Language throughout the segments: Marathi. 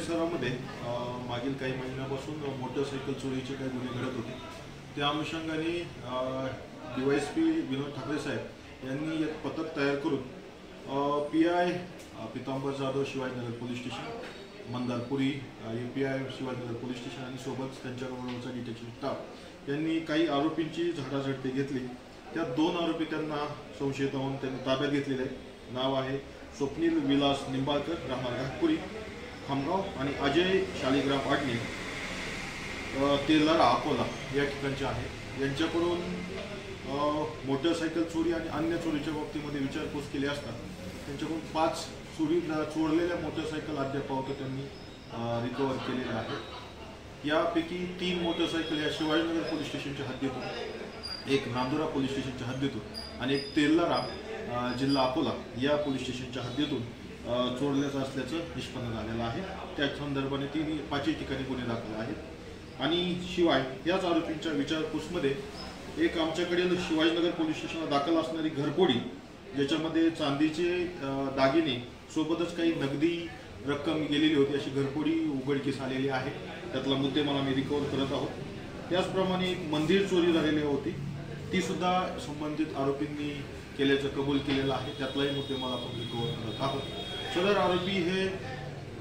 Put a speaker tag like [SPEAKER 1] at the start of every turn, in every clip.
[SPEAKER 1] परिसरामध्ये मागील काही महिन्यापासून मोटरसायकल चोरीचे काही गुन्हे घडत होते। त्या अनुषंगाने DYSP विनोद ठाकरे साहेब यांनी एक पथक तयार करून PI Pitambar Jadhav Shivajinagar police station, Mandarpuri API Shivajinagar police station आणि सोबत त्यांच्याबरोबरचा डिटेक्शन स्टाफ यांनी काही आरोपींची झाडाझडती घेतली। त्या 2 आरोपी त्यांना संशयित म्हणून त्यांनी ताब्यात घेतलेले आहेत। नाव आहे स्वप्नील विलास निंबाळकर, राहणार घाटपुरी खामगाव, आणि अजय शालिग्राम आडणे तेलारा अकोला या ठिकाणचे आहेत। यांच्याकडून मोटरसायकल चोरी आणि अन्य चोरीच्या बाबतीमध्ये विचारपूस केली असता त्यांच्याकडून 5 चोरलेल्या मोटरसायकल अद्याप त्यांनी रिकवर केलेल्या आहेत। यापैकी 3 मोटरसायकल या शिवाजीनगर पोलीस स्टेशनच्या हद्दीतून, एक नांदुरा पोलीस स्टेशनच्या हद्दीतून आणि एक तेलारा जिल्हा अकोला या पोलीस स्टेशनच्या हद्दीतून चोरल्याचं असल्याचं निष्पन्न झालेलं आहे। त्या संदर्भाने 5 ठिकाणी गुन्हे दाखल आहेत। आणि शिवाय याच आरोपींच्या विचारपूसमध्ये एक आमच्याकडे शिवाजीनगर पोलीस स्टेशनला दाखल असणारी घरफोडी, ज्याच्यामध्ये चांदीचे दागिने सोबतच काही नगदी रक्कम गेलेली होती, अशी घरफोडी उघडकीस आलेली आहे। त्यातला मुद्देमाल आम्ही रिकवर करत आहोत। त्याचप्रमाणे एक मंदिर चोरी झालेली होती, ती सुद्धा संबंधित आरोपींनी केल्याचं कबूल केलेलं आहे। त्यातलाही मुद्देमाल आपण रिकवर करत आहोत। सदर आरोपी हे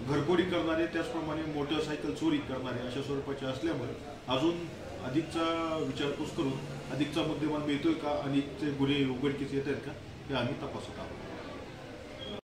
[SPEAKER 1] घरफोडी करणारे, त्याचप्रमाणे मोटरसायकल चोरी करणारे अशा स्वरूपाचे असल्यामुळे अजून अधिकचा विचारपूस करून अधिकचा मुद्देमाल मिळतोय का, अधिकचे गुन्हे उघडकीस येत आहेत का, हे आम्ही तपासत आहोत।